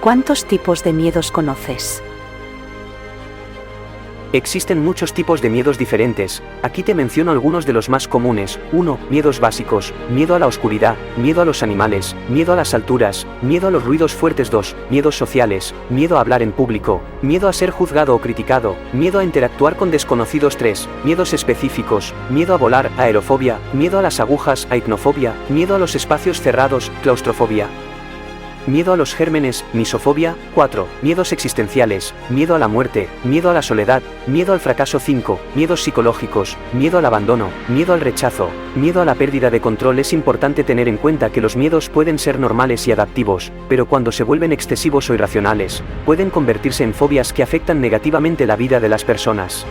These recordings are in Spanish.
¿Cuántos tipos de miedos conoces? Existen muchos tipos de miedos diferentes, aquí te menciono algunos de los más comunes. 1. Miedos básicos, miedo a la oscuridad, miedo a los animales, miedo a las alturas, miedo a los ruidos fuertes. 2. Miedos sociales, miedo a hablar en público, miedo a ser juzgado o criticado, miedo a interactuar con desconocidos. 3. Miedos específicos, miedo a volar, aerofobia, miedo a las agujas, aipnofobia, miedo a los espacios cerrados, claustrofobia. Miedo a los gérmenes, misofobia. 4. Miedos existenciales, miedo a la muerte, miedo a la soledad, miedo al fracaso. 5. Miedos psicológicos, miedo al abandono, miedo al rechazo, miedo a la pérdida de control. Es importante tener en cuenta que los miedos pueden ser normales y adaptivos, pero cuando se vuelven excesivos o irracionales, pueden convertirse en fobias que afectan negativamente la vida de las personas.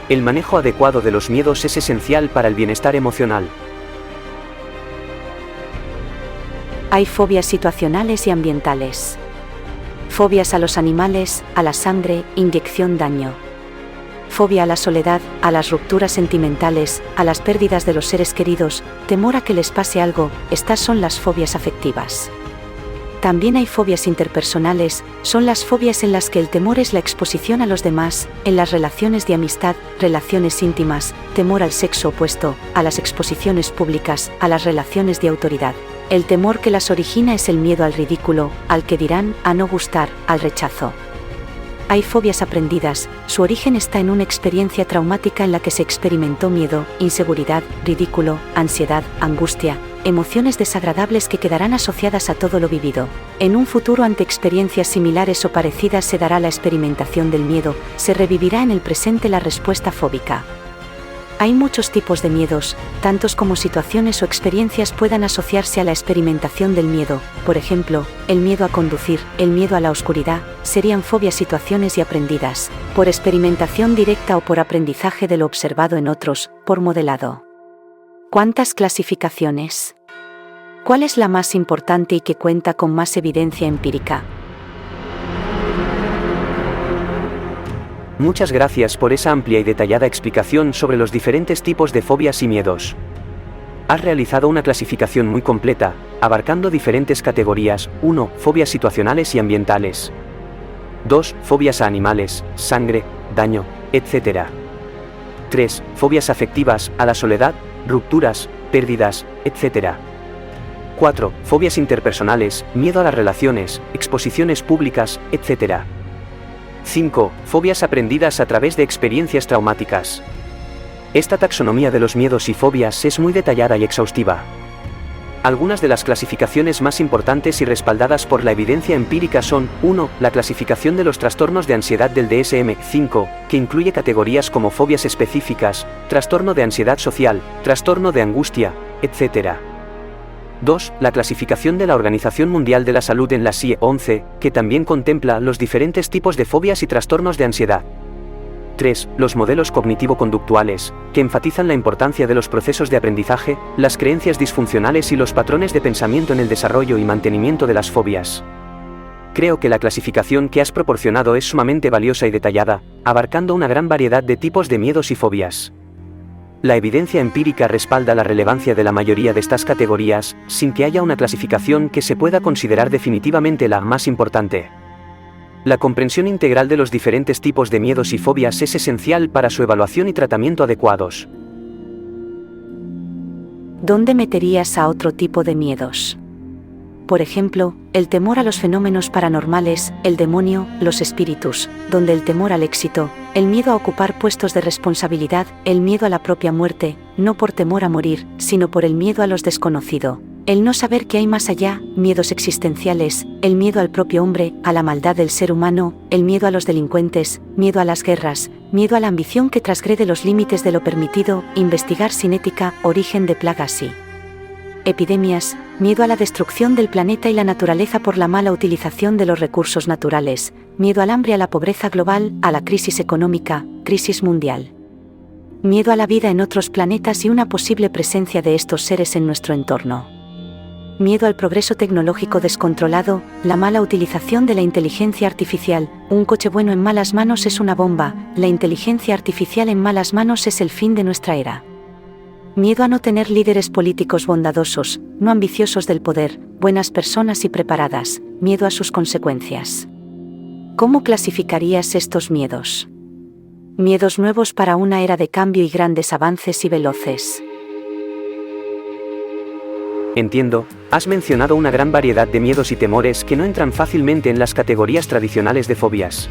El manejo adecuado de los miedos es esencial para el bienestar emocional. Hay fobias situacionales y ambientales. Fobias a los animales, a la sangre, inyección, daño. Fobia a la soledad, a las rupturas sentimentales, a las pérdidas de los seres queridos, temor a que les pase algo. Estas son las fobias afectivas. También hay fobias interpersonales, son las fobias en las que el temor es la exposición a los demás, en las relaciones de amistad, relaciones íntimas, temor al sexo opuesto, a las exposiciones públicas, a las relaciones de autoridad. El temor que las origina es el miedo al ridículo, al que dirán, a no gustar, al rechazo. Hay fobias aprendidas, su origen está en una experiencia traumática en la que se experimentó miedo, inseguridad, ridículo, ansiedad, angustia, emociones desagradables que quedarán asociadas a todo lo vivido. En un futuro, ante experiencias similares o parecidas, se dará la experimentación del miedo, se revivirá en el presente la respuesta fóbica. Hay muchos tipos de miedos, tantos como situaciones o experiencias puedan asociarse a la experimentación del miedo. Por ejemplo, el miedo a conducir, el miedo a la oscuridad, serían fobias situaciones y aprendidas, por experimentación directa o por aprendizaje de lo observado en otros, por modelado. ¿Cuántas clasificaciones? ¿Cuál es la más importante y que cuenta con más evidencia empírica? Muchas gracias por esa amplia y detallada explicación sobre los diferentes tipos de fobias y miedos. Has realizado una clasificación muy completa, abarcando diferentes categorías. 1. Fobias situacionales y ambientales. 2. Fobias a animales, sangre, daño, etc. 3. Fobias afectivas, a la soledad, rupturas, pérdidas, etc. 4. Fobias interpersonales, miedo a las relaciones, exposiciones públicas, etc. 5. Fobias aprendidas a través de experiencias traumáticas. Esta taxonomía de los miedos y fobias es muy detallada y exhaustiva. Algunas de las clasificaciones más importantes y respaldadas por la evidencia empírica son: 1. La clasificación de los trastornos de ansiedad del DSM-5, que incluye categorías como fobias específicas, trastorno de ansiedad social, trastorno de angustia, etc. 2. La clasificación de la Organización Mundial de la Salud en la CIE-11, que también contempla los diferentes tipos de fobias y trastornos de ansiedad. 3. Los modelos cognitivo-conductuales, que enfatizan la importancia de los procesos de aprendizaje, las creencias disfuncionales y los patrones de pensamiento en el desarrollo y mantenimiento de las fobias. Creo que la clasificación que has proporcionado es sumamente valiosa y detallada, abarcando una gran variedad de tipos de miedos y fobias. La evidencia empírica respalda la relevancia de la mayoría de estas categorías, sin que haya una clasificación que se pueda considerar definitivamente la más importante. La comprensión integral de los diferentes tipos de miedos y fobias es esencial para su evaluación y tratamiento adecuados. ¿Dónde meterías a otro tipo de miedos? Por ejemplo, el temor a los fenómenos paranormales, el demonio, los espíritus, donde el temor al éxito, el miedo a ocupar puestos de responsabilidad, el miedo a la propia muerte, no por temor a morir, sino por el miedo a lo desconocido, el no saber qué hay más allá, miedos existenciales, el miedo al propio hombre, a la maldad del ser humano, el miedo a los delincuentes, miedo a las guerras, miedo a la ambición que transgrede los límites de lo permitido, investigar sin ética, origen de plagas y epidemias, miedo a la destrucción del planeta y la naturaleza por la mala utilización de los recursos naturales, miedo al hambre, a la pobreza global, a la crisis económica, crisis mundial. Miedo a la vida en otros planetas y una posible presencia de estos seres en nuestro entorno. Miedo al progreso tecnológico descontrolado, la mala utilización de la inteligencia artificial, un coche bueno en malas manos es una bomba, la inteligencia artificial en malas manos es el fin de nuestra era. Miedo a no tener líderes políticos bondadosos, no ambiciosos del poder, buenas personas y preparadas, miedo a sus consecuencias. ¿Cómo clasificarías estos miedos? Miedos nuevos para una era de cambio y grandes avances y veloces. Entiendo, has mencionado una gran variedad de miedos y temores que no entran fácilmente en las categorías tradicionales de fobias.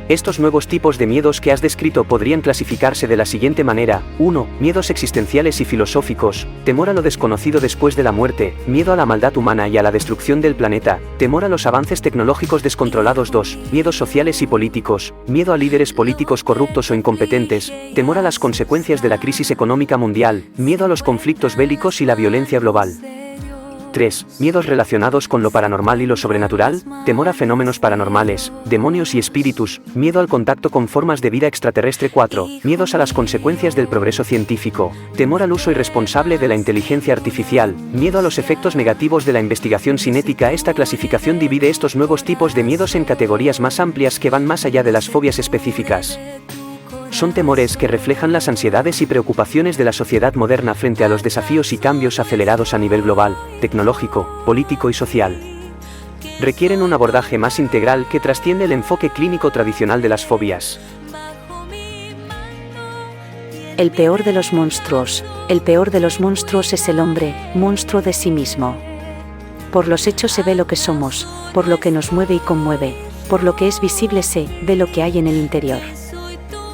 Estos nuevos tipos de miedos que has descrito podrían clasificarse de la siguiente manera: 1. Miedos existenciales y filosóficos, temor a lo desconocido después de la muerte, miedo a la maldad humana y a la destrucción del planeta, temor a los avances tecnológicos descontrolados. 2. Miedos sociales y políticos, miedo a líderes políticos corruptos o incompetentes, temor a las consecuencias de la crisis económica mundial, miedo a los conflictos bélicos y la violencia global. 3. Miedos relacionados con lo paranormal y lo sobrenatural, temor a fenómenos paranormales, demonios y espíritus, miedo al contacto con formas de vida extraterrestre. 4. Miedos a las consecuencias del progreso científico, temor al uso irresponsable de la inteligencia artificial, miedo a los efectos negativos de la investigación sin ética. Esta clasificación divide estos nuevos tipos de miedos en categorías más amplias que van más allá de las fobias específicas. Son temores que reflejan las ansiedades y preocupaciones de la sociedad moderna frente a los desafíos y cambios acelerados a nivel global, tecnológico, político y social. Requieren un abordaje más integral que trasciende el enfoque clínico tradicional de las fobias. El peor de los monstruos. El peor de los monstruos es el hombre, monstruo de sí mismo. Por los hechos se ve lo que somos, por lo que nos mueve y conmueve, por lo que es visible se ve lo que hay en el interior.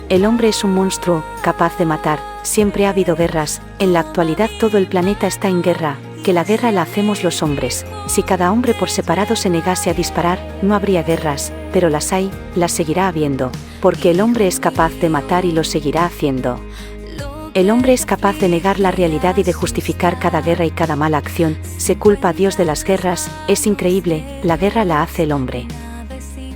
El hombre es un monstruo, capaz de matar. Siempre ha habido guerras, en la actualidad todo el planeta está en guerra, que la guerra la hacemos los hombres. Si cada hombre por separado se negase a disparar, no habría guerras, pero las hay, las seguirá habiendo, porque el hombre es capaz de matar y lo seguirá haciendo. El hombre es capaz de negar la realidad y de justificar cada guerra y cada mala acción, se culpa a Dios de las guerras, es increíble, la guerra la hace el hombre.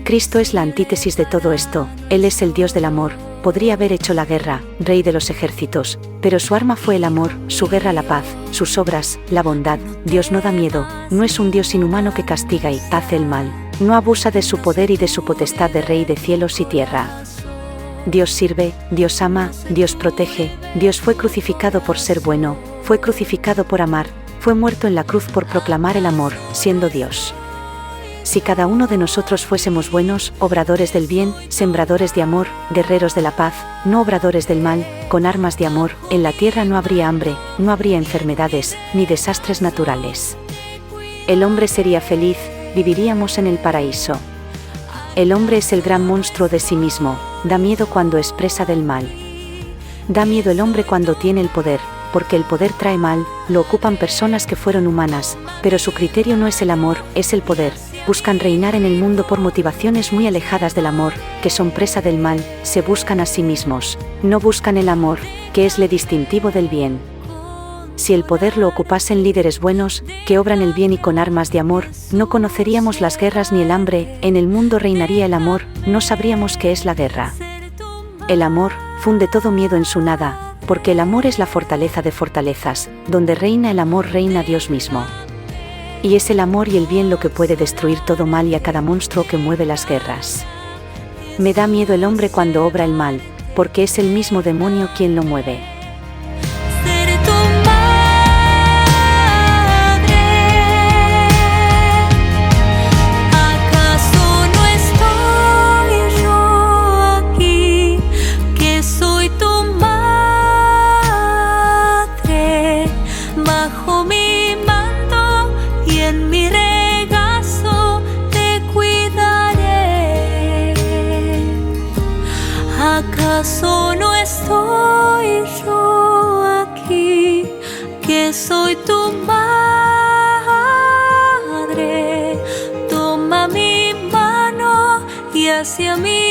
Cristo es la antítesis de todo esto, Él es el Dios del amor. Podría haber hecho la guerra, rey de los ejércitos, pero su arma fue el amor, su guerra la paz, sus obras, la bondad. Dios no da miedo, no es un Dios inhumano que castiga y hace el mal, no abusa de su poder y de su potestad de rey de cielos y tierra. Dios sirve, Dios ama, Dios protege, Dios fue crucificado por ser bueno, fue crucificado por amar, fue muerto en la cruz por proclamar el amor, siendo Dios. Si cada uno de nosotros fuésemos buenos, obradores del bien, sembradores de amor, guerreros de la paz, no obradores del mal, con armas de amor, en la tierra no habría hambre, no habría enfermedades, ni desastres naturales. El hombre sería feliz, viviríamos en el paraíso. El hombre es el gran monstruo de sí mismo, da miedo cuando es presa del mal. Da miedo el hombre cuando tiene el poder, porque el poder trae mal, lo ocupan personas que fueron humanas, pero su criterio no es el amor, es el poder. Buscan reinar en el mundo por motivaciones muy alejadas del amor, que son presa del mal, se buscan a sí mismos, no buscan el amor, que es lo distintivo del bien. Si el poder lo ocupasen líderes buenos, que obran el bien y con armas de amor, no conoceríamos las guerras ni el hambre, en el mundo reinaría el amor, no sabríamos qué es la guerra. El amor funde todo miedo en su nada, porque el amor es la fortaleza de fortalezas, donde reina el amor reina Dios mismo. Y es el amor y el bien lo que puede destruir todo mal y a cada monstruo que mueve las guerras. Me da miedo el hombre cuando obra el mal, porque es el mismo demonio quien lo mueve. ¿Acaso no estoy yo aquí, que soy tu madre? Toma mi mano y hacia mí